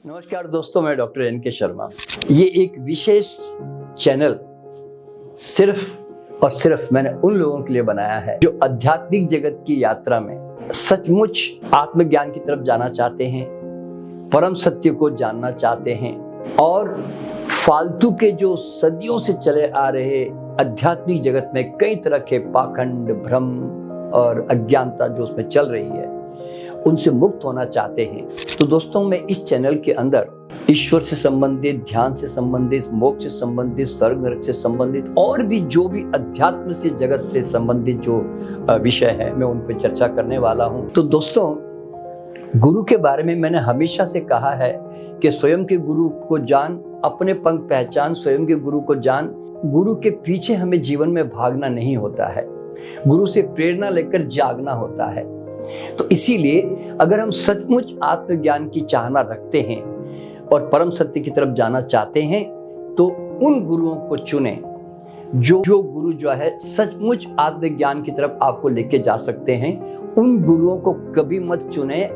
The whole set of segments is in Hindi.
नमस्कार दोस्तों, मैं डॉक्टर एन.के. शर्मा। ये एक विशेष चैनल सिर्फ और सिर्फ मैंने उन लोगों के लिए बनाया है जो आध्यात्मिक जगत की यात्रा में सचमुच आत्मज्ञान की तरफ जाना चाहते हैं, परम सत्य को जानना चाहते हैं और फालतू के जो सदियों से चले आ रहे आध्यात्मिक जगत में कई तरह के पाखंड, भ्रम और अज्ञानता जो उसमें चल रही है उनसे मुक्त होना चाहते हैं। तो दोस्तों, मैं इस चैनल के अंदर ईश्वर से संबंधित, ध्यान से संबंधित, मोक्ष से संबंधित, स्वर्ग नरक से संबंधित और भी जो भी अध्यात्म से जगत से संबंधित जो विषय है मैं उन पर चर्चा करने वाला हूँ। तो दोस्तों, गुरु के बारे में मैंने हमेशा से कहा है कि स्वयं के गुरु को जान, अपने पंख पहचान, स्वयं के गुरु को जान। गुरु के पीछे हमें जीवन में भागना नहीं होता है, गुरु से प्रेरणा लेकर जागना होता है। तो इसीलिए अगर हम सचमुच आत्मज्ञान की चाहना रखते हैं और परम सत्य की तरफ जाना चाहते हैं तो उन गुरुओं को चुने जो गुरु जो है सचमुच आत्मज्ञान की तरफ आपको लेके जा सकते हैं। उन गुरुओं को कभी मत चुने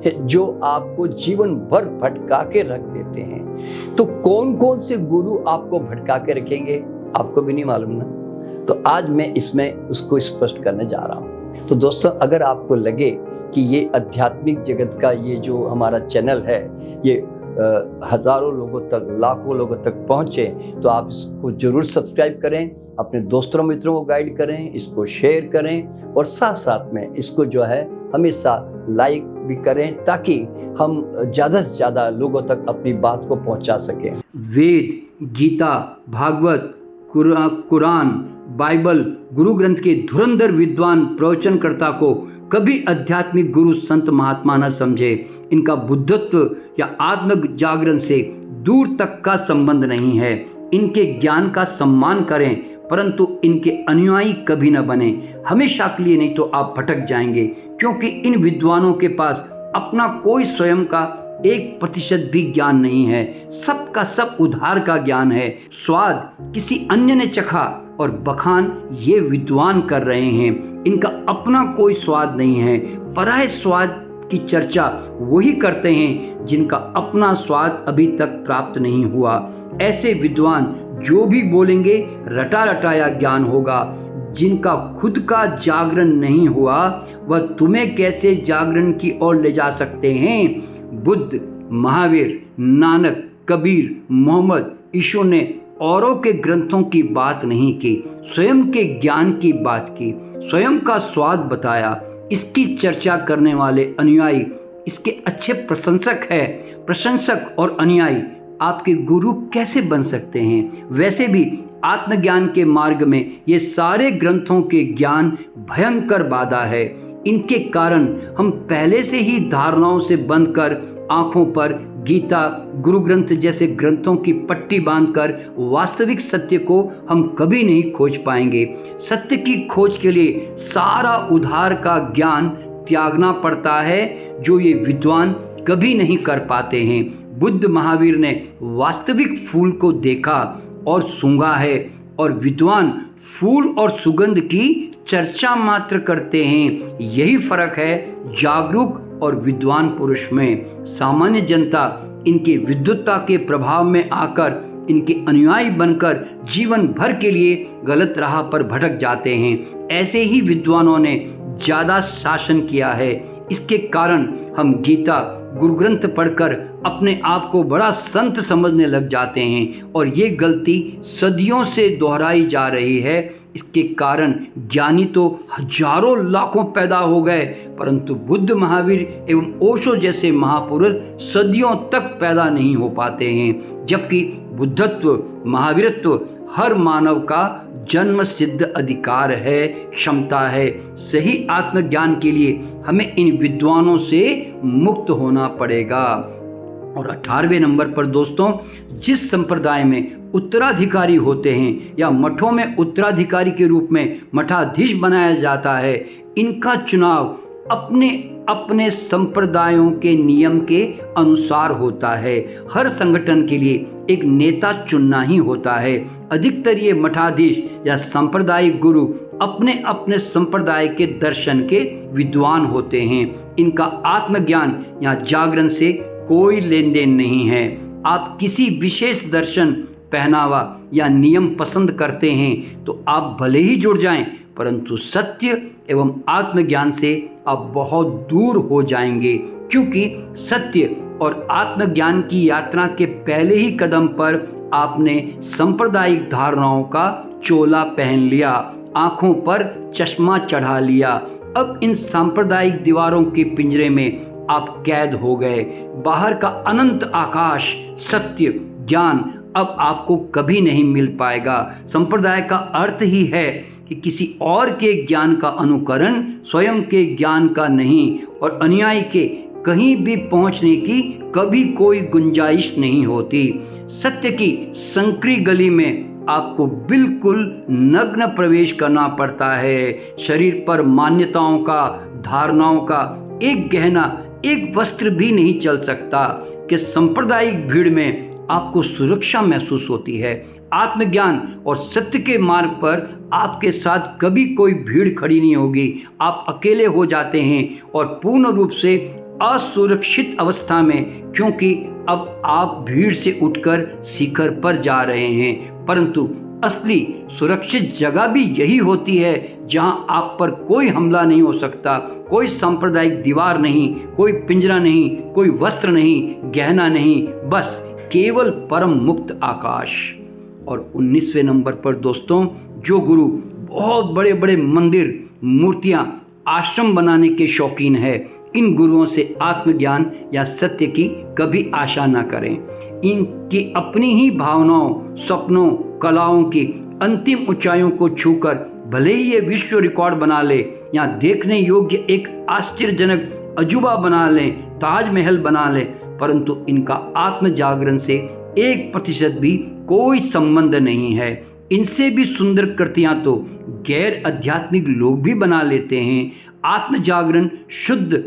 जो आपको जीवन भर भटका के रख देते हैं। तो कौन कौन से गुरु आपको भटका के रखेंगे आपको भी नहीं मालूम ना। तो आज मैं इसमें उसको स्पष्ट करने जा रहा हूँ। तो दोस्तों, अगर आपको लगे कि ये आध्यात्मिक जगत का ये जो हमारा चैनल है ये हजारों लोगों तक, लाखों लोगों तक पहुँचे तो आप इसको जरूर सब्सक्राइब करें, अपने दोस्तों मित्रों को गाइड करें, इसको शेयर करें और साथ साथ में इसको जो है हमेशा लाइक भी करें ताकि हम ज़्यादा से ज़्यादा लोगों तक अपनी बात को पहुंचा सकें। वेद, गीता, भागवत, कुरान, बाइबल, गुरु ग्रंथ के धुरंधर विद्वान प्रवचनकर्ता को कभी आध्यात्मिक गुरु संत महात्मा न समझे। इनका बुद्धत्व या आत्म जागरण से दूर तक का संबंध नहीं है। इनके ज्ञान का सम्मान करें परंतु इनके अनुयायी कभी न बने, हमेशा के लिए, नहीं तो आप भटक जाएंगे। क्योंकि इन विद्वानों के पास अपना कोई स्वयं का 1% भी ज्ञान नहीं है, सबका सब उधार का ज्ञान है। स्वाद किसी अन्य ने चखा और बखान ये विद्वान कर रहे हैं। इनका अपना कोई स्वाद नहीं है, पराये स्वाद की चर्चा वही करते हैं जिनका अपना स्वाद अभी तक प्राप्त नहीं हुआ। ऐसे विद्वान जो भी बोलेंगे रटा रटाया ज्ञान होगा। जिनका खुद का जागरण नहीं हुआ वह तुम्हें कैसे जागरण की ओर ले जा सकते हैं। बुद्ध, महावीर, नानक, कबीर, मोहम्मद, ईशो ने औरों के ग्रंथों की बात नहीं की, स्वयं के ज्ञान की बात की, स्वयं का स्वाद बताया। इसकी चर्चा करने वाले अनुयायी इसके अच्छे प्रशंसक और अनुयायी आपके गुरु कैसे बन सकते हैं। वैसे भी आत्मज्ञान के मार्ग में ये सारे ग्रंथों के ज्ञान भयंकर बाधा है। इनके कारण हम पहले से ही धारणाओं से बंधकर आंखों पर गीता, गुरु ग्रंथ जैसे ग्रंथों की पट्टी बांधकर वास्तविक सत्य को हम कभी नहीं खोज पाएंगे। सत्य की खोज के लिए सारा उधार का ज्ञान त्यागना पड़ता है जो ये विद्वान कभी नहीं कर पाते हैं। बुद्ध, महावीर ने वास्तविक फूल को देखा और सूंघा है और विद्वान फूल और सुगंध की चर्चा मात्र करते हैं। यही फर्क है जागरूक और विद्वान पुरुष में। सामान्य जनता इनके विद्वत्ता के प्रभाव में आकर इनके अनुयायी बनकर जीवन भर के लिए गलत राह पर भटक जाते हैं। ऐसे ही विद्वानों ने ज़्यादा शासन किया है। इसके कारण हम गीता, गुरु ग्रंथ पढ़कर अपने आप को बड़ा संत समझने लग जाते हैं और ये गलती सदियों से दोहराई जा रही है। इसके कारण ज्ञानी तो हजारों लाखों पैदा हो गए परंतु बुद्ध, महावीर एवं ओशो जैसे महापुरुष सदियों तक पैदा नहीं हो पाते हैं। जबकि बुद्धत्व, महावीरत्व हर मानव का जन्म सिद्ध अधिकार है, क्षमता है। सही आत्मज्ञान के लिए हमें इन विद्वानों से मुक्त होना पड़ेगा। और 18वें नंबर पर दोस्तों, जिस संप्रदाय में उत्तराधिकारी होते हैं या मठों में उत्तराधिकारी के रूप में मठाधीश बनाया जाता है, इनका चुनाव अपने अपने संप्रदायों के नियम के अनुसार होता है। हर संगठन के लिए एक नेता चुनना ही होता है। अधिकतर ये मठाधीश या सांप्रदायिक गुरु अपने अपने संप्रदाय के दर्शन के विद्वान होते हैं। इनका आत्मज्ञान या जागरण से कोई लेन देन नहीं है। आप किसी विशेष दर्शन, पहनावा या नियम पसंद करते हैं तो आप भले ही जुड़ जाएं, परंतु सत्य एवं आत्मज्ञान से आप बहुत दूर हो जाएंगे, क्योंकि सत्य और आत्मज्ञान की यात्रा के पहले ही कदम पर आपने सांप्रदायिक धारणाओं का चोला पहन लिया, आंखों पर चश्मा चढ़ा लिया। अब इन सांप्रदायिक दीवारों के पिंजरे में आप कैद हो गए। बाहर का अनंत आकाश, सत्य, ज्ञान अब आपको कभी नहीं मिल पाएगा। संप्रदाय का अर्थ ही है कि किसी और के ज्ञान का अनुकरण, स्वयं के ज्ञान का नहीं, और अनुयायी के कहीं भी पहुंचने की कभी कोई गुंजाइश नहीं होती। सत्य की संकरी गली में आपको बिल्कुल नग्न प्रवेश करना पड़ता है। शरीर पर मान्यताओं का, धारणाओं का एक गहना, एक वस्त्र भी नहीं चल सकता कि सांप्रदायिक भीड़ में आपको सुरक्षा महसूस होती है। आत्मज्ञान और सत्य के मार्ग पर आपके साथ कभी कोई भीड़ खड़ी नहीं होगी। आप अकेले हो जाते हैं और पूर्ण रूप से असुरक्षित अवस्था में, क्योंकि अब आप भीड़ से उठकर शिखर पर जा रहे हैं। परंतु असली सुरक्षित जगह भी यही होती है जहां आप पर कोई हमला नहीं हो सकता, कोई सांप्रदायिक दीवार नहीं, कोई पिंजरा नहीं, कोई वस्त्र नहीं, गहना नहीं, बस केवल परम मुक्त आकाश। और 19वें नंबर पर दोस्तों, जो गुरु बहुत बड़े बड़े मंदिर, मूर्तियां, आश्रम बनाने के शौकीन है, इन गुरुओं से आत्मज्ञान या सत्य की कभी आशा ना करें। इनकी अपनी ही भावनाओं, सपनों, कलाओं की अंतिम ऊंचाइयों को छूकर भले ही ये विश्व रिकॉर्ड बना ले या देखने योग्य एक आश्चर्यजनक अजूबा बना लें, ताजमहल बना लें, परंतु इनका आत्म जागरण से 1% भी कोई संबंध नहीं है। इनसे भी सुंदर कृतियां तो गैर आध्यात्मिक लोग भी बना लेते हैं। आत्म जागरण शुद्ध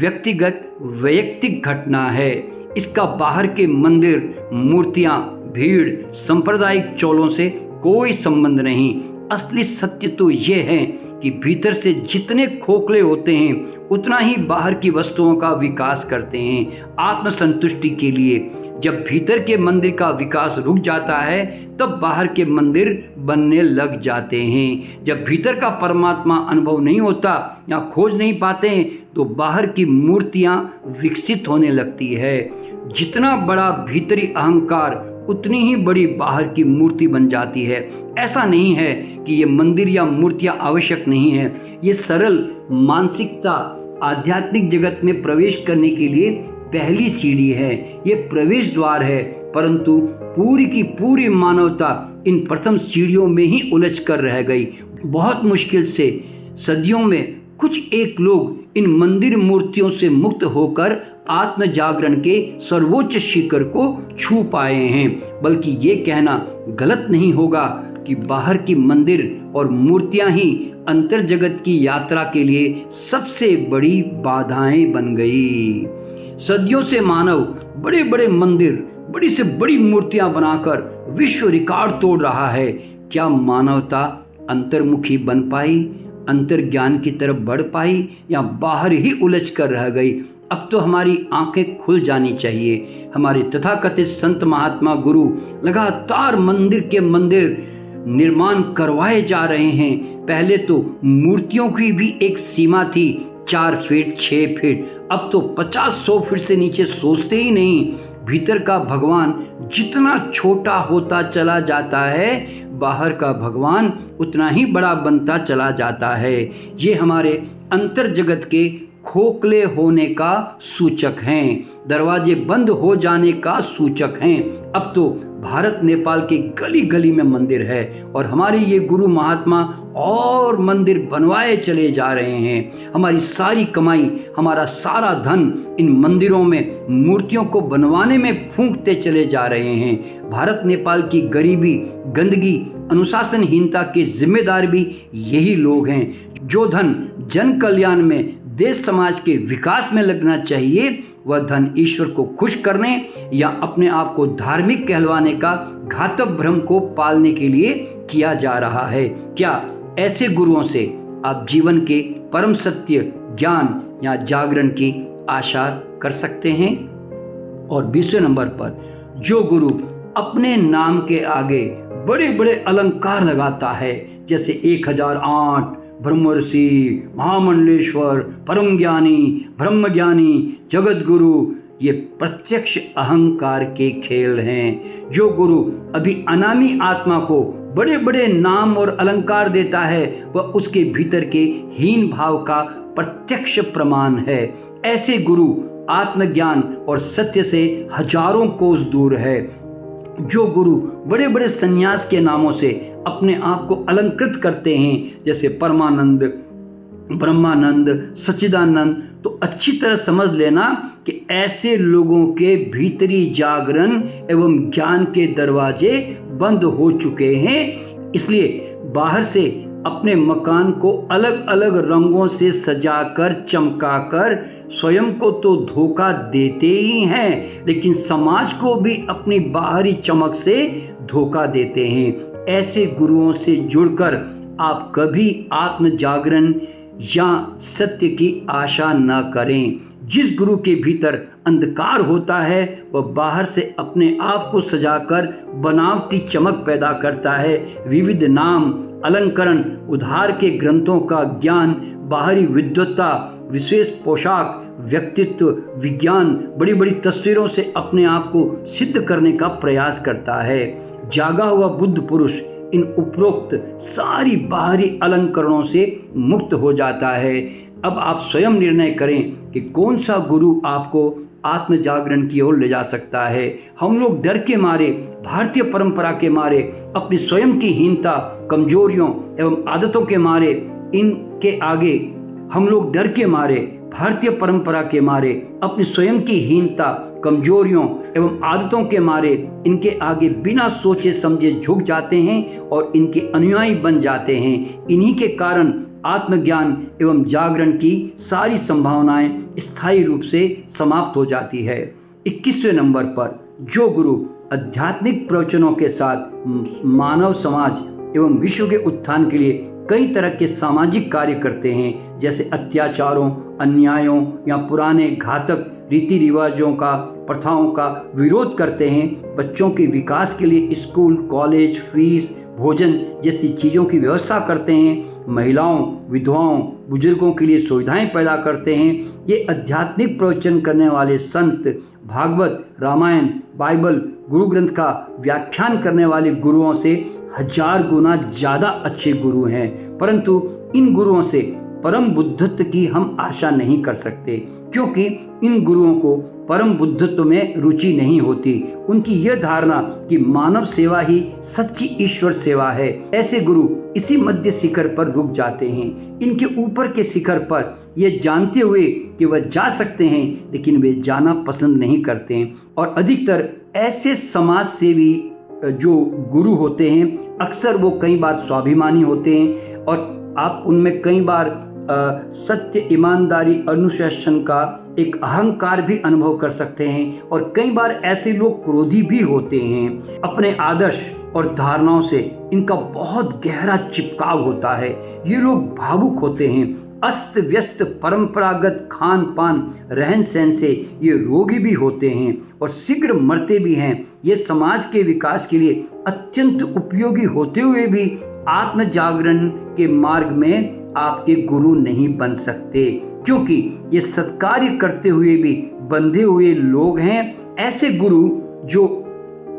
व्यक्तिगत वैयक्तिक घटना है। इसका बाहर के मंदिर, मूर्तियां, भीड़, सांप्रदायिक चोलों से कोई संबंध नहीं। असली सत्य तो ये है कि भीतर से जितने खोखले होते हैं उतना ही बाहर की वस्तुओं का विकास करते हैं आत्मसंतुष्टि के लिए। जब भीतर के मंदिर का विकास रुक जाता है तब बाहर के मंदिर बनने लग जाते हैं। जब भीतर का परमात्मा अनुभव नहीं होता या खोज नहीं पाते हैं तो बाहर की मूर्तियां विकसित होने लगती है। जितना बड़ा भीतरी अहंकार उतनी ही बड़ी बाहर की मूर्ति बन जाती है। ऐसा नहीं है कि ये मंदिर या मूर्तियां आवश्यक नहीं है। ये सरल मानसिकता आध्यात्मिक जगत में प्रवेश करने के लिए पहली सीढ़ी है, ये प्रवेश द्वार है। परंतु पूरी की पूरी मानवता इन प्रथम सीढ़ियों में ही उलझ कर रह गई। बहुत मुश्किल से सदियों में कुछ एक लोग इन मंदिर मूर्तियों से मुक्त होकर आत्म जागरण के सर्वोच्च शिखर को छू पाए हैं। बल्कि ये कहना गलत नहीं होगा कि बाहर की मंदिर और मूर्तियां ही अंतर जगत की यात्रा के लिए सबसे बड़ी बाधाएं बन गई। सदियों से मानव बड़े बड़े मंदिर, बड़ी से बड़ी मूर्तियां बनाकर विश्व रिकॉर्ड तोड़ रहा है। क्या मानवता अंतर्मुखी बन पाई, अंतर ज्ञान की तरफ बढ़ पाई, या बाहर ही उलझ कर रह गई? अब तो हमारी आंखें खुल जानी चाहिए। हमारे तथाकथित संत महात्मा गुरु लगातार मंदिर के मंदिर निर्माण करवाए जा रहे हैं। पहले तो मूर्तियों की भी एक सीमा थी, 4 फीट 6 फीट, अब तो 50-100 फीट से नीचे सोचते ही नहीं। भीतर का भगवान जितना छोटा होता चला जाता है, बाहर का भगवान उतना ही बड़ा बनता चला जाता है। ये हमारे अंतर जगत के खोखले होने का सूचक हैं, दरवाजे बंद हो जाने का सूचक हैं। अब तो भारत नेपाल के गली गली में मंदिर है और हमारे ये गुरु महात्मा और मंदिर बनवाए चले जा रहे हैं। हमारी सारी कमाई, हमारा सारा धन इन मंदिरों में मूर्तियों को बनवाने में फूंकते चले जा रहे हैं। भारत नेपाल की गरीबी, गंदगी, अनुशासनहीनता के जिम्मेदार भी यही लोग हैं। जो धन जन कल्याण में, देश समाज के विकास में लगना चाहिए, वह धन ईश्वर को खुश करने या अपने आप को धार्मिक कहलवाने का घातक भ्रम को पालने के लिए किया जा रहा है। क्या ऐसे गुरुओं से आप जीवन के परम सत्य, ज्ञान या जागरण की आशा कर सकते हैं? और 20वें नंबर पर जो गुरु अपने नाम के आगे बड़े बड़े अलंकार लगाता है, जैसे 1008, ब्रह्मर्षि, महामंडलेश्वर, परम ज्ञानी, ब्रह्मज्ञानी, जगत गुरु, ये प्रत्यक्ष अहंकार के खेल हैं। जो गुरु अभी अनामी आत्मा को बड़े बड़े नाम और अलंकार देता है, वह उसके भीतर के हीन भाव का प्रत्यक्ष प्रमाण है। ऐसे गुरु आत्मज्ञान और सत्य से हजारों कोस दूर है। जो गुरु बड़े बड़े संन्यास के नामों से अपने आप को अलंकृत करते हैं, जैसे परमानंद, ब्रह्मानंद, सच्चिदानंद, तो अच्छी तरह समझ लेना कि ऐसे लोगों के भीतरी जागरण एवं ज्ञान के दरवाजे बंद हो चुके हैं। इसलिए बाहर से अपने मकान को अलग अलग रंगों से सजाकर चमकाकर स्वयं को तो धोखा देते ही हैं, लेकिन समाज को भी अपनी बाहरी चमक से धोखा देते हैं। ऐसे गुरुओं से जुड़कर आप कभी आत्म जागरण या सत्य की आशा न करें। जिस गुरु के भीतर अंधकार होता है, वह बाहर से अपने आप को सजाकर बनावटी चमक पैदा करता है। विविध नाम, अलंकरण, उधार के ग्रंथों का ज्ञान, बाहरी विद्वत्ता, विशेष पोशाक, व्यक्तित्व, विज्ञान, बड़ी बड़ी तस्वीरों से अपने आप को सिद्ध करने का प्रयास करता है। जागा हुआ बुद्ध पुरुष इन उपरोक्त सारी बाहरी अलंकरणों से मुक्त हो जाता है। अब आप स्वयं निर्णय करें कि कौन सा गुरु आपको आत्म जागरण की ओर ले जा सकता है। हम लोग डर के मारे, भारतीय परंपरा के मारे, अपनी स्वयं की हीनता, कमजोरियों एवं आदतों के मारे, इनके आगे हम लोग डर के मारे, भारतीय परंपरा के मारे, अपनी स्वयं की हीनता, कमजोरियों एवं आदतों के मारे इनके आगे बिना सोचे समझे झुक जाते हैं और इनके अनुयायी बन जाते हैं। इन्हीं के कारण आत्मज्ञान एवं जागरण की सारी संभावनाएं स्थायी रूप से समाप्त हो जाती है। 21वें नंबर पर जो गुरु आध्यात्मिक प्रवचनों के साथ मानव समाज एवं विश्व के उत्थान के लिए कई तरह के सामाजिक कार्य करते हैं, जैसे अत्याचारों, अन्यायों या पुराने घातक रीति रिवाजों का, प्रथाओं का विरोध करते हैं, बच्चों के विकास के लिए स्कूल, कॉलेज, फीस, भोजन जैसी चीज़ों की व्यवस्था करते हैं, महिलाओं, विधवाओं, बुजुर्गों के लिए सुविधाएं पैदा करते हैं। ये आध्यात्मिक प्रवचन करने वाले संत भागवत, रामायण, बाइबल, गुरु ग्रंथ का व्याख्यान करने वाले गुरुओं से 1000 गुना ज़्यादा अच्छे गुरु हैं, परंतु इन गुरुओं से परम बुद्धत्व की हम आशा नहीं कर सकते, क्योंकि इन गुरुओं को परम बुद्धत्व में रुचि नहीं होती। उनकी यह धारणा कि मानव सेवा ही सच्ची ईश्वर सेवा है। ऐसे गुरु इसी मध्य शिखर पर रुक जाते हैं। इनके ऊपर के शिखर पर ये जानते हुए कि वह जा सकते हैं, लेकिन वे जाना पसंद नहीं करते हैं। और अधिकतर ऐसे समाज सेवी जो गुरु होते हैं, अक्सर वो कई बार स्वाभिमानी होते हैं और आप उनमें कई बार सत्य, ईमानदारी, अनुशासन का एक अहंकार भी अनुभव कर सकते हैं। और कई बार ऐसे लोग क्रोधी भी होते हैं। अपने आदर्श और धारणाओं से इनका बहुत गहरा चिपकाव होता है। ये लोग भावुक होते हैं। अस्त व्यस्त परंपरागत खान पान, रहन सहन से ये रोगी भी होते हैं और शीघ्र मरते भी हैं। ये समाज के विकास के लिए अत्यंत उपयोगी होते हुए भी आत्म जागरण के मार्ग में आपके गुरु नहीं बन सकते, क्योंकि ये सत्कार्य करते हुए भी बंधे हुए लोग हैं। ऐसे गुरु जो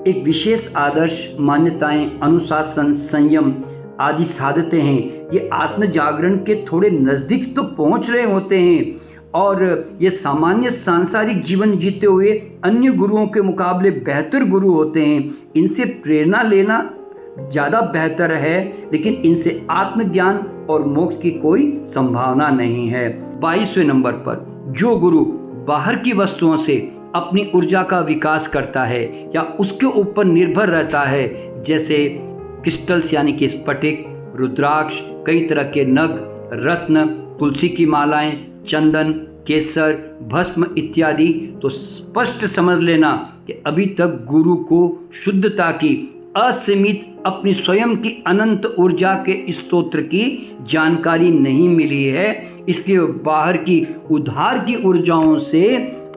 एक विशेष आदर्श, मान्यताएं, अनुशासन, संयम आदि साधते हैं, ये आत्म जागरण के थोड़े नज़दीक तो पहुंच रहे होते हैं और ये सामान्य सांसारिक जीवन जीते हुए अन्य गुरुओं के मुकाबले बेहतर गुरु होते हैं। इनसे प्रेरणा लेना ज़्यादा बेहतर है, लेकिन इनसे आत्मज्ञान और मोक्ष की कोई संभावना नहीं है। 22वें नंबर पर जो गुरु बाहर की वस्तुओं से अपनी ऊर्जा का विकास करता है या उसके ऊपर निर्भर रहता है, जैसे क्रिस्टल्स यानी कि स्फटिक, रुद्राक्ष, कई तरह के नग, रत्न, तुलसी की मालाएं, चंदन, केसर, भस्म इत्यादि, तो स्पष्ट समझ लेना कि अभी तक गुरु को शुद्धता की, असीमित अपनी स्वयं की अनंत ऊर्जा के स्तोत्र की जानकारी नहीं मिली है। इसलिए बाहर की उधार की ऊर्जाओं से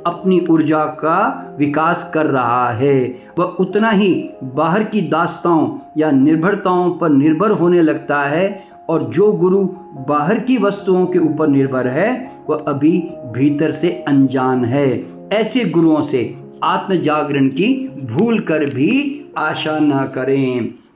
अपनी ऊर्जा का विकास कर रहा है, वह उतना ही बाहर की दास्ताओं या निर्भरताओं पर निर्भर होने लगता है। और जो गुरु बाहर की वस्तुओं के ऊपर निर्भर है वह अभी भीतर से अनजान है। ऐसे गुरुओं से आत्म जागरण की भूल कर भी आशा न करें।